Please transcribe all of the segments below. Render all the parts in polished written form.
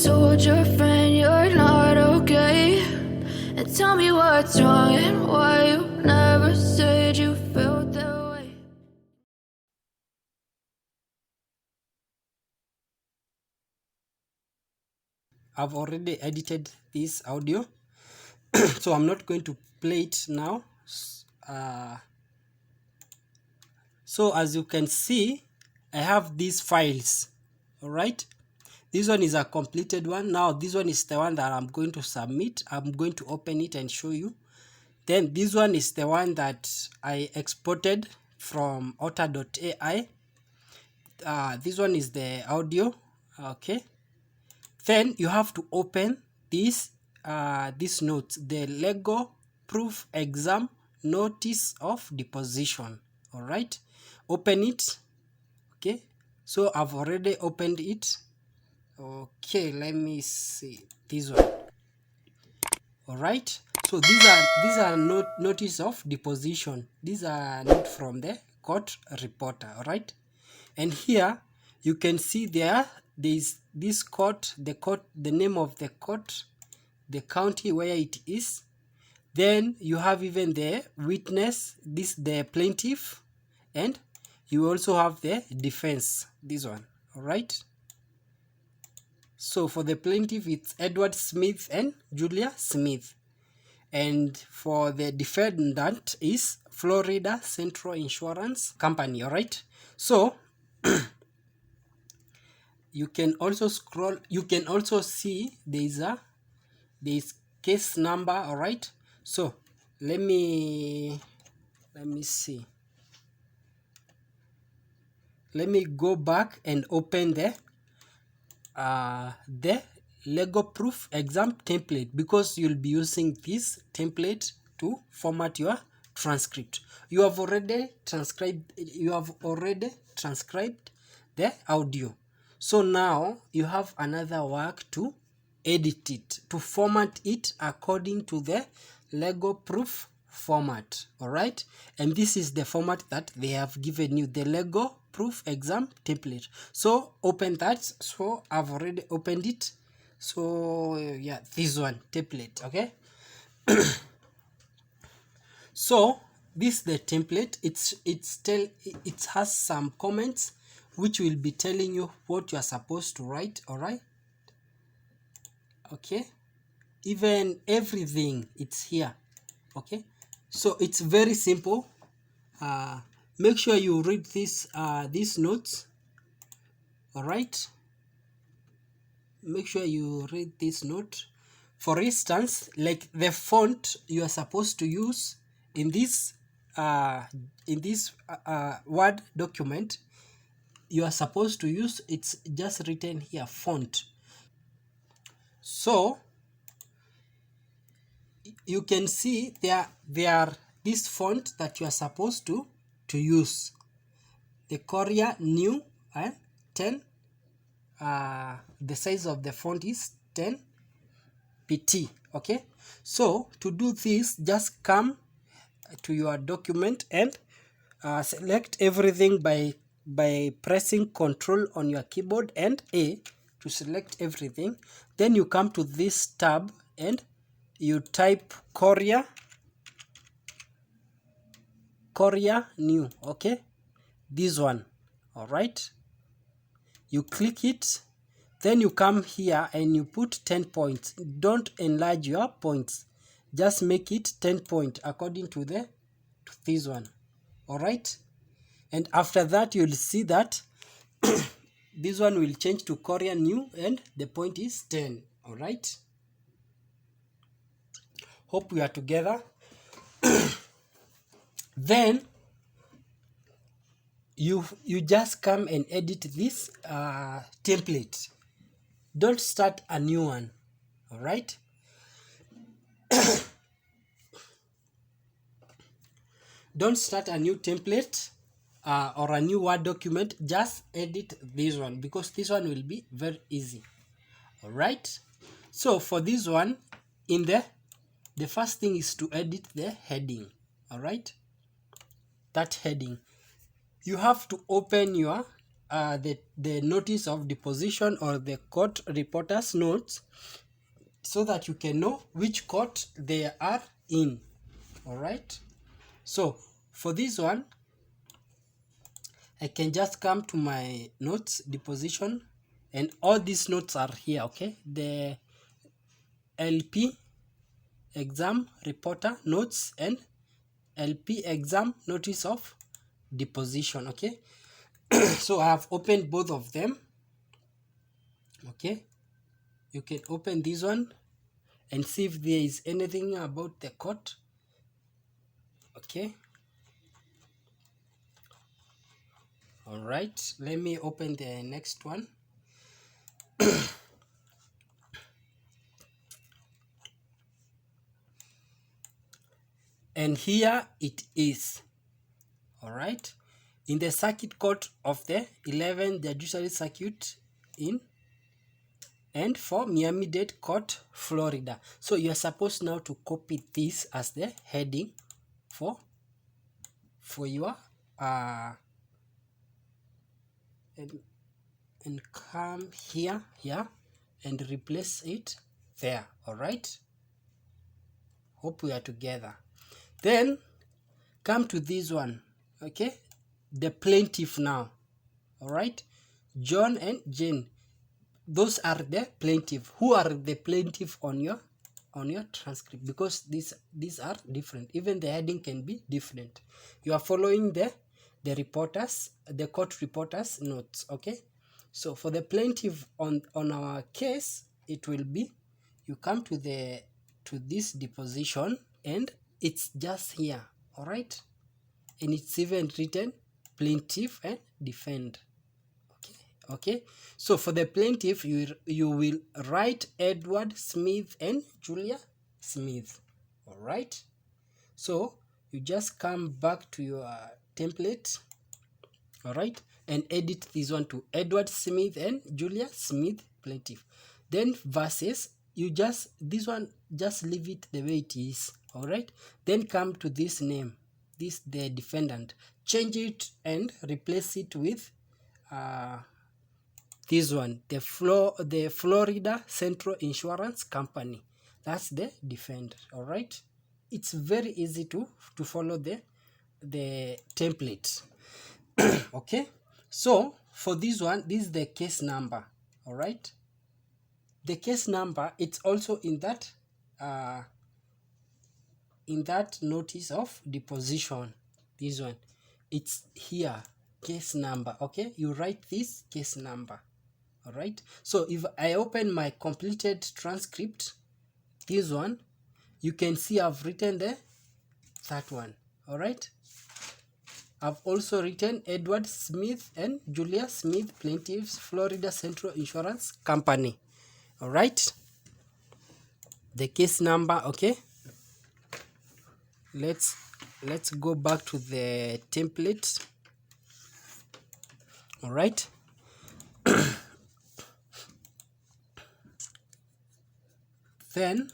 told your friend you're not okay, and tell me what's wrong and why you never said you felt that way. I've already edited this audio, so I'm not going to play it now. So as you can see, I have these files. All right, this one is a completed one. Now this one is the one that I'm going to submit. I'm going to open it and show you. Then this one is the one that I exported from otter.ai. This one is the audio. Okay, then you have to open this notes, the Lego proof exam notice of deposition. All right, open it. Okay, so I've already opened it. Okay, let me see this one. All right, so these are notice of deposition. These are not from the court reporter. All right, and here you can see there is this court, the name of the court, the county where it is. Then you have even the witness, this the plaintiff, and you also have the defense, this one. All right, so for the plaintiff it's Edward Smith and Julia Smith, and for the defendant is Florida Central Insurance Company. All right, so you can also scroll, you can also see there's case number. All right, so let me see, let me go back and open the LegalProof exam template, because you'll be using this template to format your transcript. You have already transcribed the audio, so now you have another work to edit it, to format it according to the LegalProof format. All right, and this is the format that they have given you, the LegalProof exam template. So open that. So I've already opened it. So yeah, this one template. Okay, so this is the template. It has some comments which will be telling you what you are supposed to write. All right, okay, even everything it's here. Okay, so it's very simple. Make sure you read these notes. All right, make sure you read this note. For instance, like the font you are supposed to use in this Word document, you are supposed to use, it's just written here, font. So you can see there are this font that you are supposed to use, the Courier New 10. The size of the font is 10 pt. Okay, so to do this, just come to your document and select everything by pressing Ctrl on your keyboard and A to select everything. Then you come to this tab and you type Courier New. Okay, this one. All right, you click it, then you come here and you put 10 points. Don't enlarge your points, just make it 10 points according to this one. All right, and after that you'll see that this one will change to Courier New and the point is 10. All right, hope we are together. Then you just come and edit this template. Don't start a new one. All right, don't start a new template or a new Word document. Just edit this one, because this one will be very easy. All right, so for this one, in the first thing is to edit the heading. All right, that heading, you have to open your the notice of deposition or the court reporter's notes, so that you can know which court they are in. All right. So for this one, I can just come to my notes deposition, and all these notes are here. Okay, the LP exam reporter notes and LP exam notice of deposition. Okay, so I have opened both of them. Okay, you can open this one and see if there is anything about the court. Okay, all right, let me open the next one. And here it is. All right, in the circuit court of the 11th Judicial Circuit in and for Miami-Dade Court, Florida. So you are supposed now to copy this as the heading for your and come here and replace it there. All right, hope we are together. Then come to this one. Okay, the plaintiff now. All right, John and Jane, those are the plaintiff. Who are the plaintiff on your transcript? Because these are different. Even the heading can be different. You are following the reporters, the court reporters notes. Okay, so for the plaintiff on our case, it will be, you come to this deposition and it's just here. All right, and it's even written plaintiff and defend. Okay, so for the plaintiff, you will write Edward Smith and Julia Smith. All right, so you just come back to your template. All right, and edit this one to Edward Smith and Julia Smith plaintiff. Then versus, this one just leave it the way it is. All right, then come to this name, the defendant, change it and replace it with this one, the Florida Central Insurance Company. That's the defender. All right, it's very easy to follow the template. Okay, so for this one, this is the case number. All right, the case number, it's also in that notice of deposition. This one, it's here, case number. Okay, you write this case number. All right, so if I open my completed transcript, this one, you can see I've written the third one. All right, I've also written Edward Smith and Julia Smith plaintiffs, Florida Central Insurance Company. All right, the case number. Okay, let's go back to the template. All right, then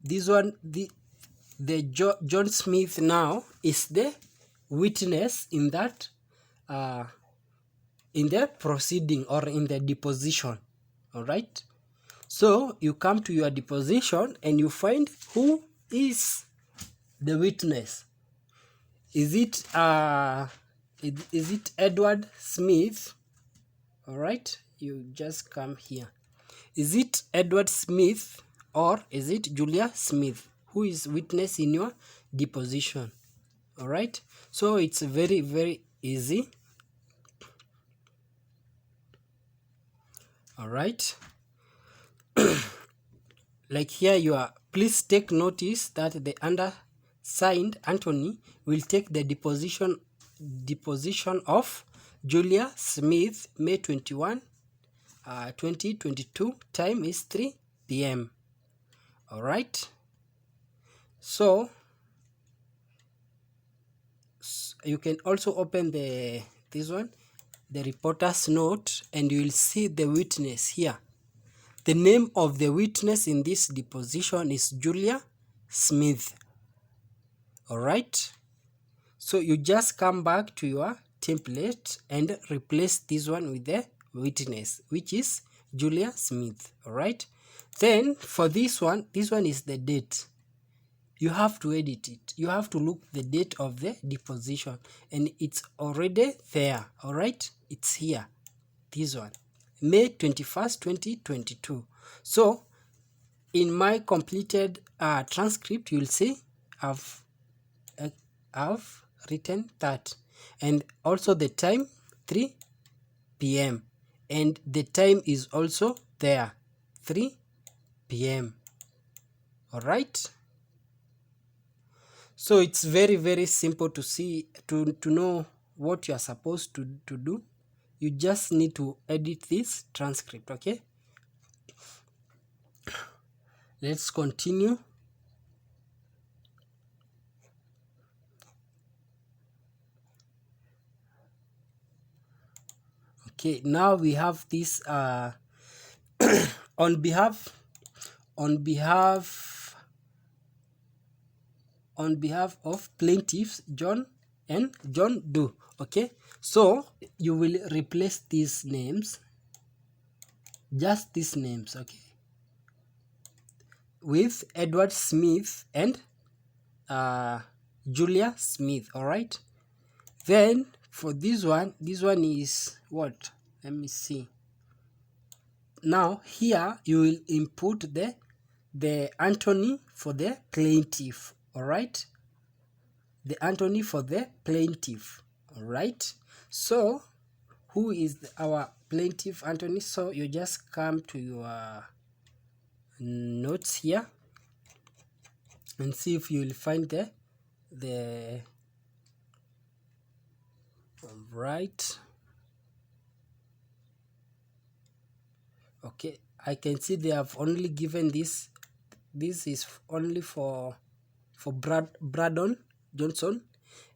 this one, the John Smith now is the witness in that in the proceeding or in the deposition. All right, so you come to your deposition and you find who is the witness. Is it Edward Smith? All right, you just come here. Is it Edward Smith or is it Julia Smith? Who is witness in your deposition? All right, so it's very, very easy. All right, like here you are, please take notice that the undersigned Anthony will take the deposition of Julia Smith May 21, 2022. Time is 3 p.m. All right, so you can also open this one, the reporter's note, and you will see the witness here. The name of the witness in this deposition is Julia Smith. All right. So you just come back to your template and replace this one with the witness, which is Julia Smith. All right. Then for this one is the date. You have to edit it. You have to look the date of the deposition, and it's already there. All right. It's here. This one, May 21st, 2022. So in my completed transcript, you'll see I've written that, and also the time 3 p.m. and the time is also there, 3 p.m. All right. So it's very, very simple to see, to know what you are supposed to do. You just need to edit this transcript. Okay, let's continue. Okay, now we have this on behalf of plaintiffs John and John Doe. Okay, so you will replace these names, just these names, okay, with Edward Smith and Julia Smith. All right. Then for this one is what? Let me see. Now here you will input the attorney for the plaintiff. All right, the attorney for the plaintiff. All right. So who is our plaintiff attorney? So you just come to your notes here and see if you will find the right. Okay, I can see they have only given this. This is only for Brandon Johnson,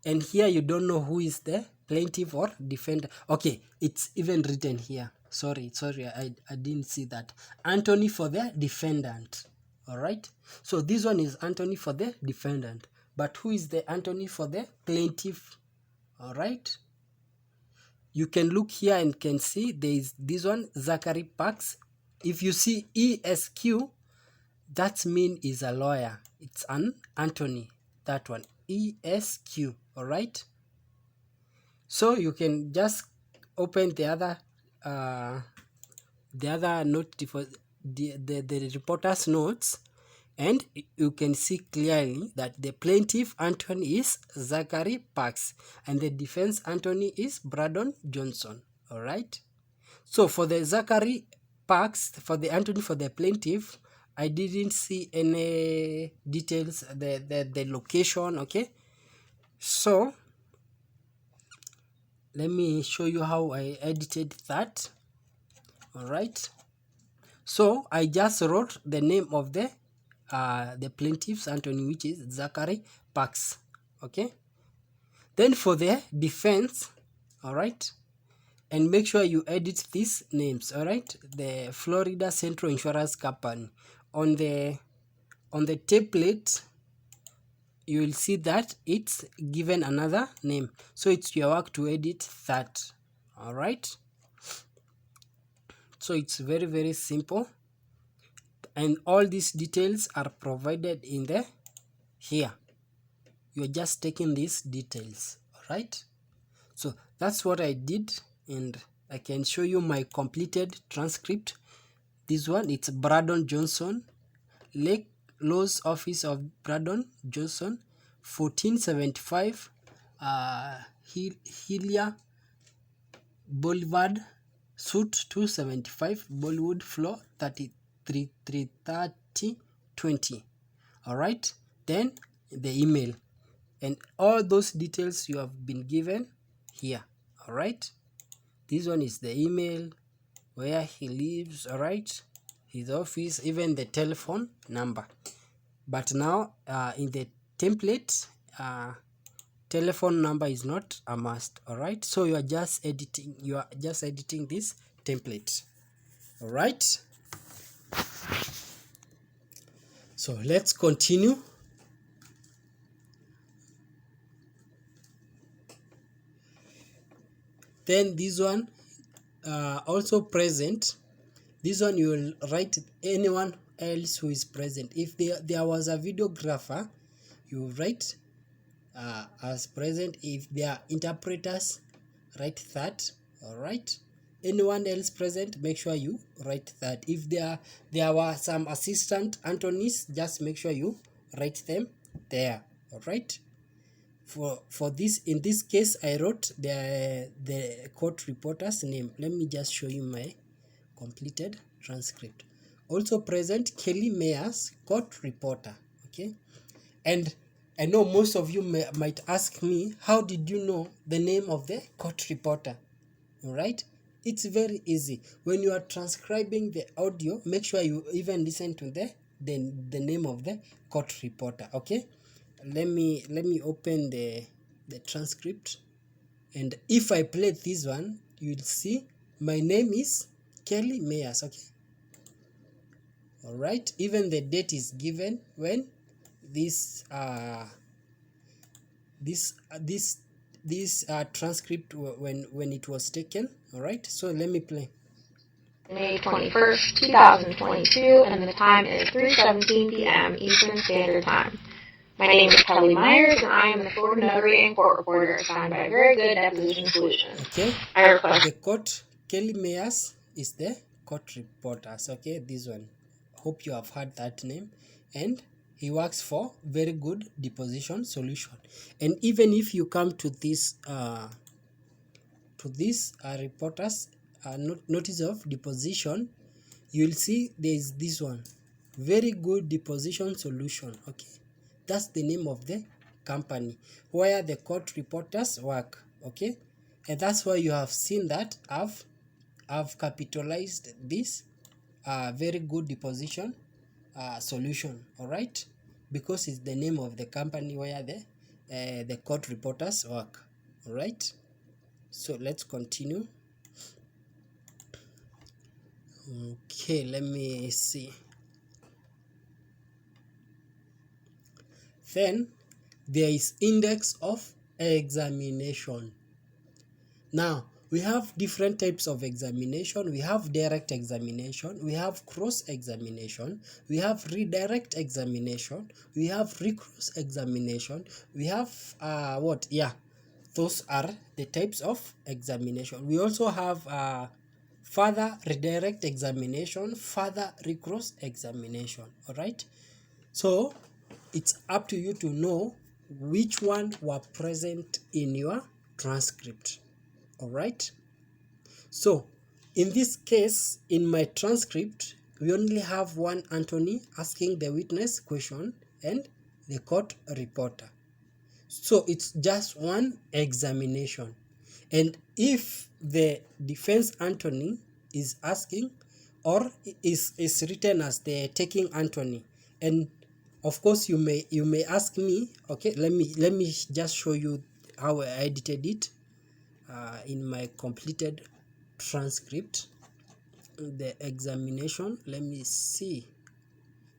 and here you don't know who is the plaintiff or defendant. Okay, it's even written here. Sorry, I didn't see that. Anthony for the defendant. All right. So this one is Anthony for the defendant, but who is the Anthony for the plaintiff? All right. You can look here and can see there is this one, Zachary Parks. If you see ESQ, that means is a lawyer. It's an Anthony. That one, ESQ. All right. So you can just open the other note for the reporter's notes, and you can see clearly that the plaintiff Anthony is Zachary Parks and the defense Anthony is Brandon Johnson. All right. So for the Zachary Parks, for the Anthony for the plaintiff, I didn't see any details, the location. Okay. So let me show you how I edited that. All right. So I just wrote the name of the plaintiff's Anthony, which is Zachary Parks. Okay. Then for the defense, all right, and make sure you edit these names. All right, the Florida Central Insurance Company. On the template, you will see that it's given another name, so it's your work to edit that. All right. So it's very, very simple, and all these details are provided in the here. You're just taking these details. All right. So that's what I did, and I can show you my completed transcript. This one, it's Brandon Johnson, Lake Laws Office of Brandon Johnson, 1475 Hilia Boulevard, Suite 275, Bollywood, floor 33020. All right. Then the email and all those details you have been given here. All right. This one is the email, where he lives. All right. His office, even the telephone number. But now in the template, telephone number is not a must. All right. So you are just editing this template. All right. So let's continue. Then this one also present. This one you will write anyone else who is present. If there was a videographer, you write as present. If there are interpreters, write that. All right. Anyone else present, make sure you write that. If there were some assistant Antonies, just make sure you write them there. All right. For this, in this case, I wrote the court reporter's name. Let me just show you my completed transcript. Also present, Kelly Mayers, court reporter. Okay. And I know most of you might ask me, how did you know the name of the court reporter? All right. It's very easy. When you are transcribing the audio, make sure you even listen to the name of the court reporter. Okay. Let me open the transcript, and if I play this one, you'll see my name is Kelly Mayers. Okay. All right. Even the date is given when this transcript when it was taken. All right. So let me play. May 21st, 2022, and the time is 3:17 p.m. Eastern Standard Time. My name is Kelly Myers, and I am the court notary and court reporter assigned by Very Good Deposition Solutions. Okay. I request the court. Kelly Mayers is the court reporters. Okay, this one. Hope you have heard that name, and he works for Very Good Deposition Solution. And even if you come to this reporters notice of deposition, you will see there is this one, Very Good Deposition Solution. Okay, that's the name of the company where the court reporters work. Okay, and that's why you have seen that I've capitalized this Very Good Deposition Solution. All right, because it's the name of the company where the court reporters work. All right, so let's continue. Okay, let me see. Then there is index of examination. Now we have different types of examination. We have direct examination, we have cross examination, we have redirect examination, we have recross examination, we have those are the types of examination. We also have further redirect examination, further recross examination. All right, so it's up to you to know which one were present in your transcript. All right, so in this case, in my transcript, we only have one Anthony asking the witness question and the court reporter. So it's just one examination. And if the defense attorney is asking, or is written as the taking attorney, and of course you may ask me, okay, let me just show you how I edited it in my completed transcript. The examination, let me see.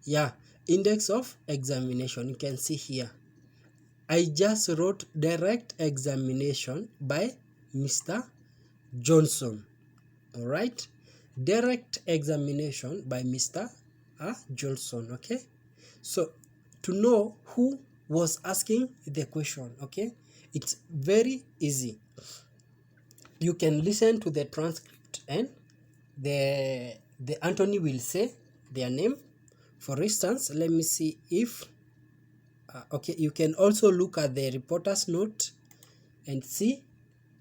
Yeah, index of examination, you can see here. I just wrote direct examination by Mr. Johnson. All right, direct examination by Mr. Johnson. Okay, so to know who was asking the question, okay, it's very easy. You can listen to the transcript and the attorney will say their name. For instance, let me see if okay, you can also look at the reporter's note and see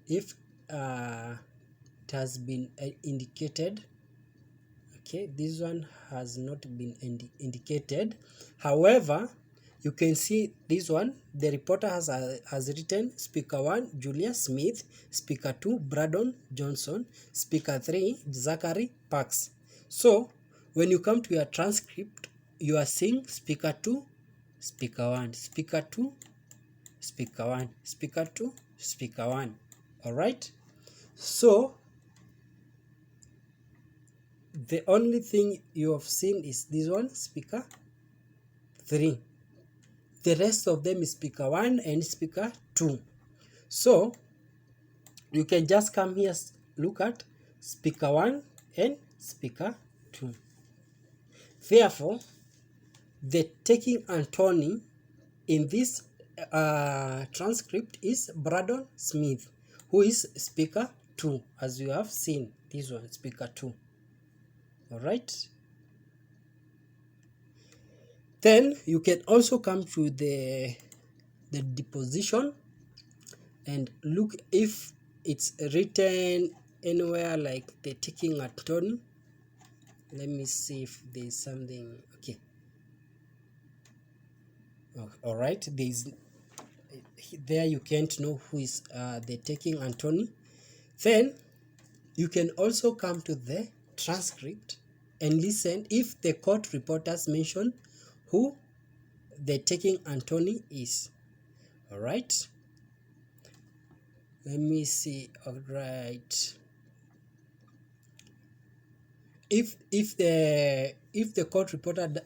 if it has been indicated. Okay, this one has not been indicated. However, you can see this one, the reporter has written Speaker 1, Julia Smith, Speaker 2, Braddon Johnson, Speaker 3, Zachary Parks. So when you come to your transcript, you are seeing Speaker 2, Speaker 1, Speaker 2, Speaker 1, Speaker 2, Speaker 1. All right, so the only thing you have seen is this one, Speaker 3. The rest of them is speaker 1 and speaker 2. So you can just come here, look at speaker 1 and speaker 2. Therefore, the taking attorney in this transcript is Brandon Smith, who is speaker 2, as you have seen. This one, speaker 2. All right. Then you can also come to the deposition and look if it's written anywhere like the taking attorney. Let me see if there's something. Okay. Oh, all right. There you can't know who is the taking attorney. Then you can also come to the transcript and listen if the court reporters mention who the taking attorney is. All right. Let me see. All right. If the court reporter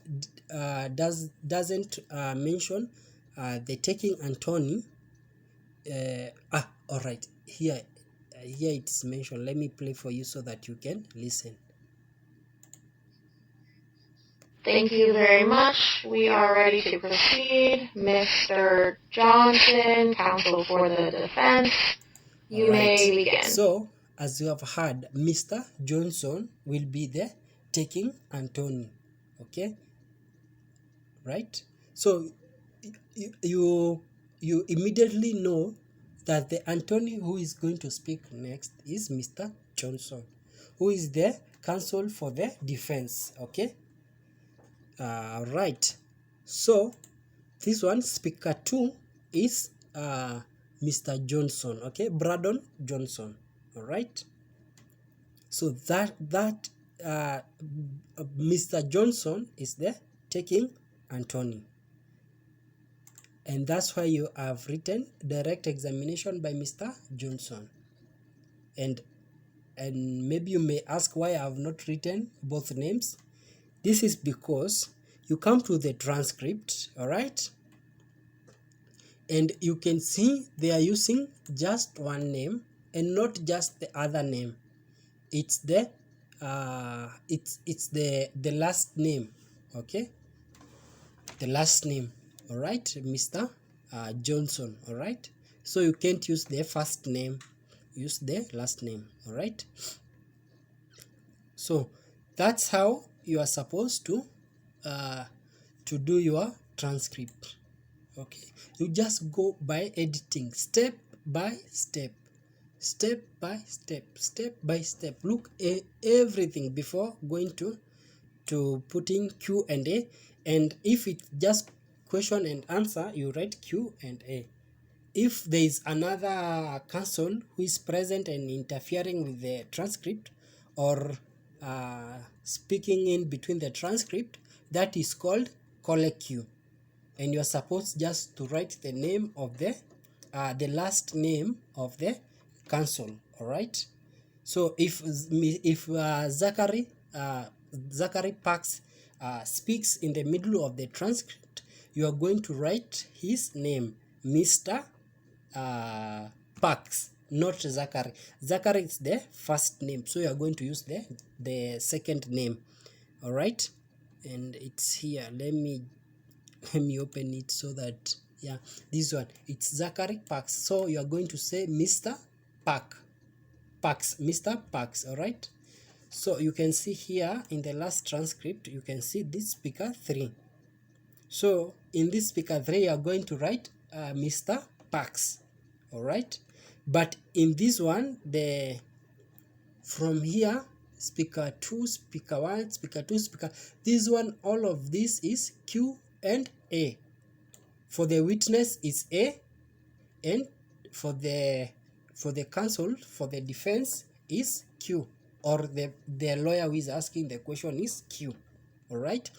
doesn't mention the taking attorney, all right, here it's mentioned. Let me play for you so that you can listen. Thank you very much. We are ready to proceed. Mr. Johnson, counsel for the defense, you may begin. So, as you have heard, Mr. Johnson will be the taking attorney. Okay? Right? So, you immediately know that the attorney who is going to speak next is Mr. Johnson, who is the counsel for the defense. Okay? Right. So, this one, speaker 2, is Mr. Johnson. Okay? Brandon Johnson. All right. So that Mr. Johnson is the taking attorney, and that's why you have written direct examination by Mr. Johnson. And maybe you may ask why I have not written both names. This is because you come to the transcript, all right, and you can see they are using just one name and not just the other name. It's the the last name. Okay, the last name. All right, Mr. Johnson. All right, so you can't use the first name, use the last name. All right, so that's how you are supposed to do your transcript. Okay, you just go by editing step by step, step by step, step by step. Look everything before going to putting Q&A, and if it's just question and answer, you write Q&A. If there is another counsel who is present and interfering with the transcript or speaking in between the transcript, that is called colloquy, and you are supposed just to write the name of the last name of the counsel. All right. So if Zachary Parks speaks in the middle of the transcript, you are going to write his name, Mr. Parks, not Zachary. Zachary is the first name, so you are going to use the second name. All right, and it's here. Let me open it so that, yeah, this one, it's Zachary Parks. So you are going to say Mr. Parks, Mr. Parks. All right. So you can see here in the last transcript, you can see this speaker 3. So in this speaker 3, you are going to write Mr. Parks. All right. But in this one, from here, speaker 2, speaker 1, speaker 2, speaker, this one, all of this is Q and A. For the witness is A, and for the counsel, for the defense is Q, or the lawyer who is asking the question is Q. All right.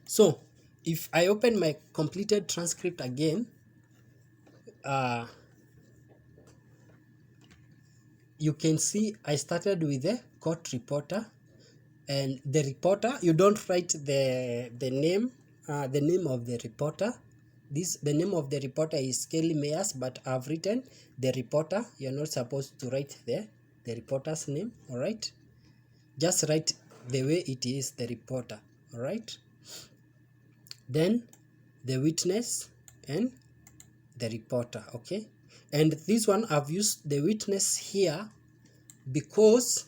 So if I open my completed transcript again, you can see I started with the court reporter, and the reporter, you don't write the name the name of the reporter. The name of the reporter is Kelly Mayers, but I've written the reporter. You're not supposed to write the reporter's name, all right? Just write the way it is, the reporter, all right? Then the witness and the reporter, okay? And this one, I've used the witness here because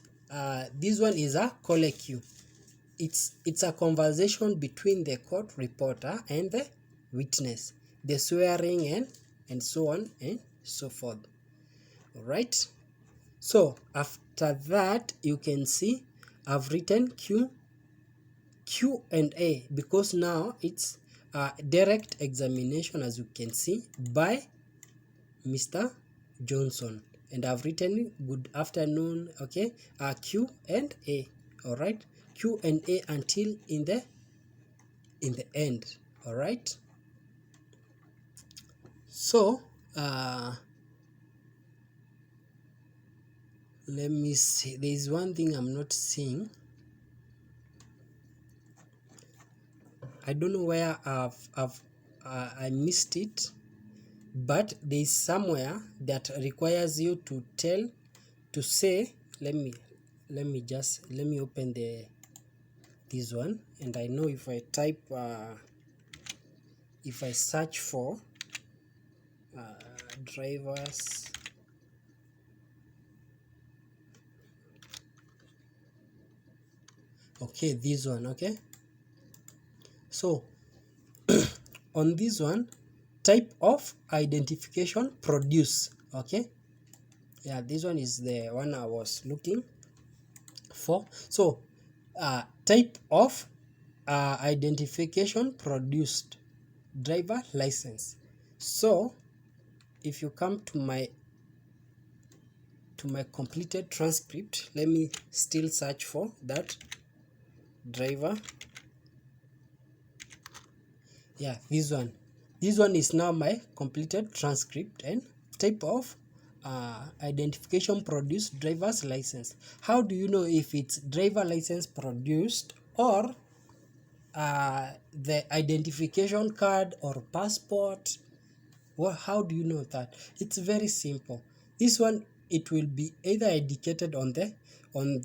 this one is a colloquy. It's a conversation between the court reporter and the witness, the swearing and so on and so forth. All right. So after that, you can see I've written Q&A because now it's a direct examination, as you can see, by Mr. Johnson, and I've written good afternoon, okay, Q&A, all right, Q&A until in the end, all right. So let me see, there is one thing I'm not seeing. I don't know where I missed it, but there is somewhere that requires you to say, let me open this one, and I know if I type if I search for drivers, okay, this one, okay. So on this one, type of identification produce, okay. Yeah, this one is the one I was looking for. So type of identification produced, driver license. So if you come to my completed transcript, let me still search for that driver. Yeah, this one is now my completed transcript, and type of identification produced, driver's license. How do you know if it's driver license produced or the identification card or passport? Well, how do you know that? It's very simple. This one, it will be either indicated on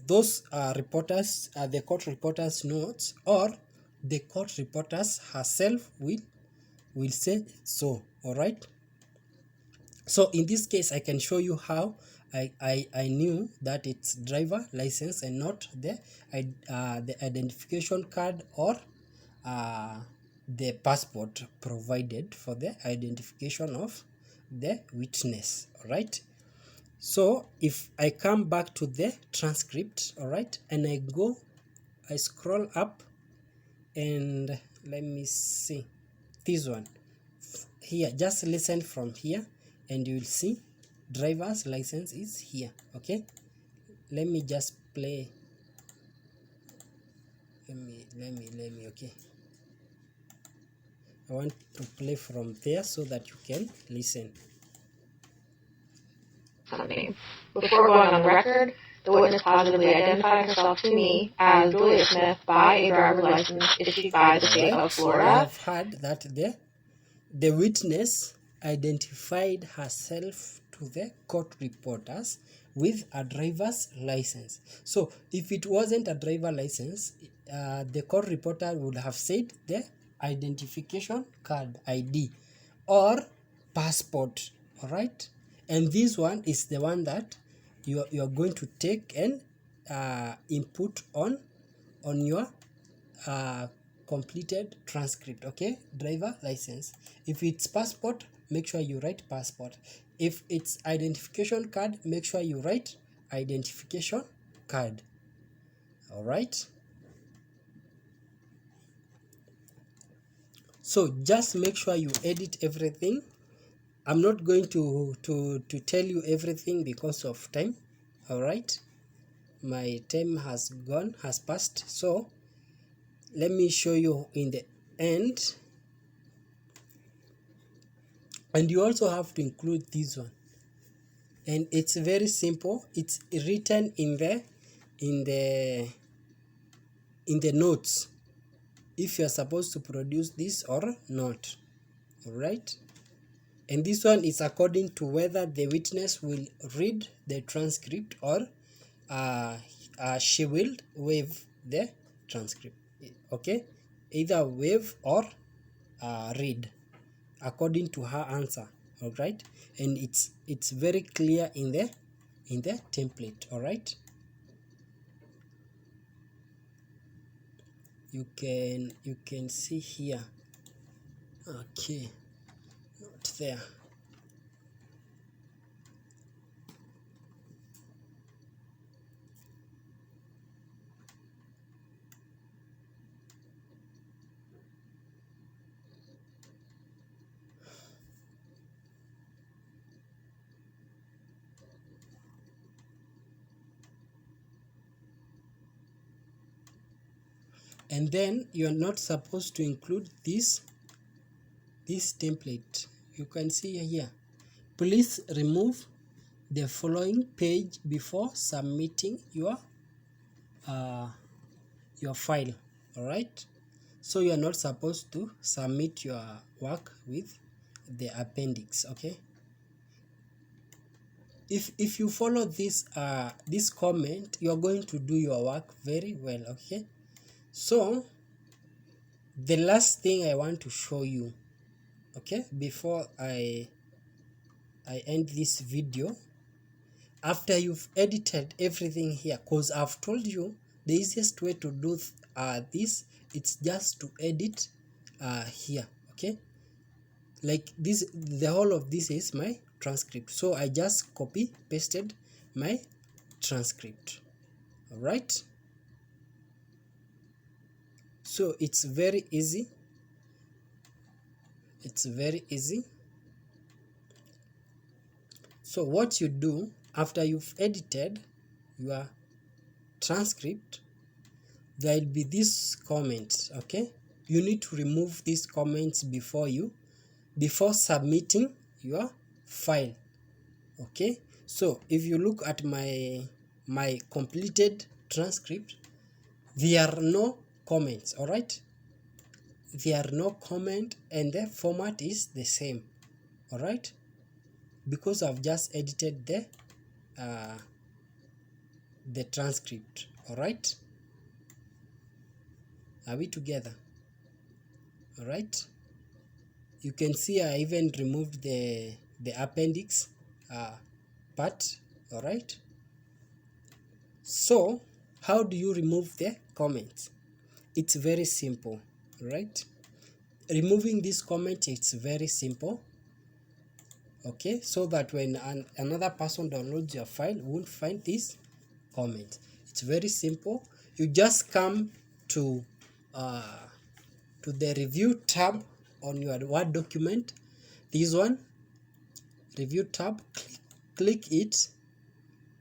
those reporters, the court reporters notes, or the court reporters herself will say so. All right. So in this case, I can show you how I knew that it's driver license and not the identification card or the passport provided for the identification of the witness. All right. So if I come back to the transcript, all right, and I scroll up, and let me see this one here. Just listen from here, and you will see driver's license is here. Okay, let me just play. Let me. Okay, I want to play from there so that you can listen. Before going on the record, the witness positively identified herself to me as Julia Smith by a driver's license issued by the state of Florida. I have heard that the witness identified herself to the court reporters with a driver's license. So if it wasn't a driver license, the court reporter would have said the identification card, ID, or passport. All right. And this one is the one that you are going to take and input on your completed transcript. Okay, driver license. If it's passport, make sure you write passport. If it's identification card, make sure you write identification card. All right. So just make sure you edit everything. I'm not going to tell you everything because of time. All right, my time has passed. So let me show you in the end, and you also have to include this one, and it's very simple. It's written in the notes. if you're supposed to produce this or not. All right, and this one is according to whether the witness will read the transcript or she will waive the transcript. Okay, either waive or read according to her answer. All right, and it's very clear in the template. All right, you can see here. Okay, not there. And then you're not supposed to include this template. You can see here, please remove the following page before submitting your file. All right, so you are not supposed to submit your work with the appendix. Okay, if you follow this comment, you are going to do your work very well. Okay, so the last thing I want to show you, okay, before I end this video, after you've edited everything here, because I've told you the easiest way to do this, it's just to edit here. Okay, like this, the whole of this is my transcript, so I just copy pasted my transcript. All right, so it's very easy. So what you do after you've edited your transcript, there will be this comment. Okay, you need to remove these comments before submitting your file. Okay, so if you look at my completed transcript, there are no comments. All right, there are no comment, and the format is the same. All right, because I've just edited the transcript. All right, are we together? All right, you can see I even removed the appendix part. All right, so how do you remove the comments? It's very simple. All right, removing this comment, it's very simple. Okay, so that when another person downloads your file, won't find this comment. It's very simple. You just come to the review tab on your Word document. This one, review tab, click it.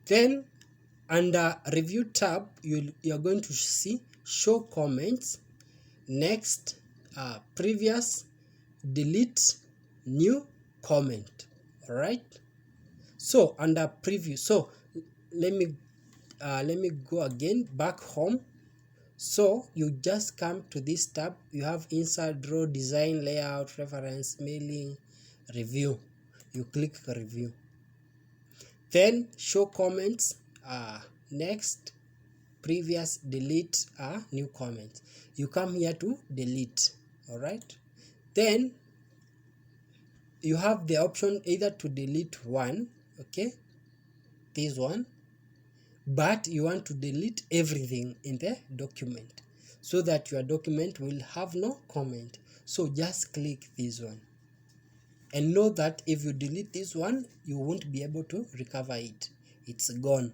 Then under review tab, you're going to see show comments, next, previous, delete, new comment. All right, so under preview, so let me go again back home. So you just come to this tab, you have insert, draw, design, layout, reference, mailing, review. You click review, then show comments, next, previous, delete, new comment. You come here to delete. All right, then you have the option either to delete one, okay, this one, but you want to delete everything in the document so that your document will have no comment. So just click this one, and know that if you delete this one, you won't be able to recover it. It's gone,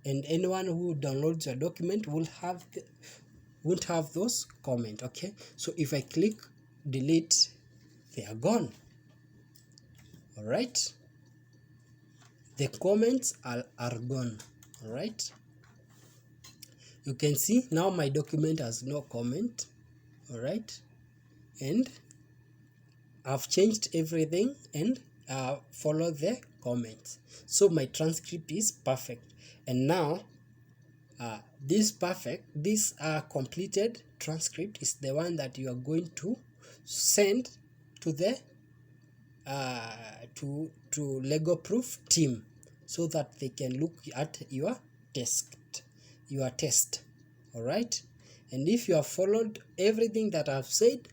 and anyone who downloads your document won't have those comments. Okay, so if I click delete, they are gone. All right, the comments are gone. All right, you can see now my document has no comment. All right, and I've changed everything and follow the comments, so my transcript is perfect. And now This completed transcript is the one that you are going to send to the to LegalProof team, so that they can look at your test. All right, and if you have followed everything that I've said,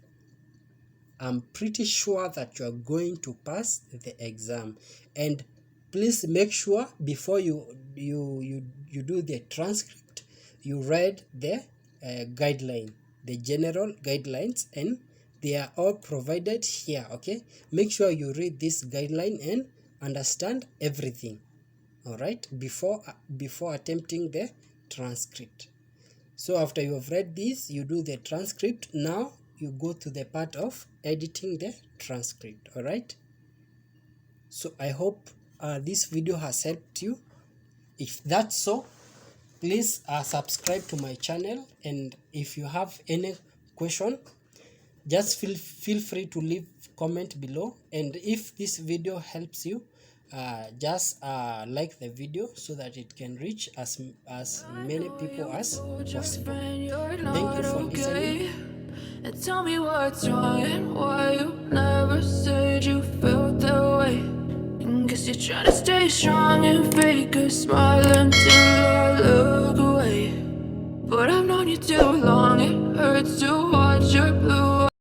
I'm pretty sure that you are going to pass the exam. And please make sure before you do the transcript, you read the the general guidelines, and they are all provided here. Okay, make sure you read this guideline and understand everything, all right, before attempting the transcript. So after you have read this, you do the transcript. Now you go to the part of editing the transcript. All right, so I hope this video has helped you. If that's so, please subscribe to my channel, and if you have any question, just feel free to leave comment below. And if this video helps you, just like the video so that it can reach as many people as possible. Thank you for listening. And tell me what's wrong and why you never said you felt that way. And guess you're trying to stay strong and fake a smile until I look away. But I've known you too long, it hurts to watch your blue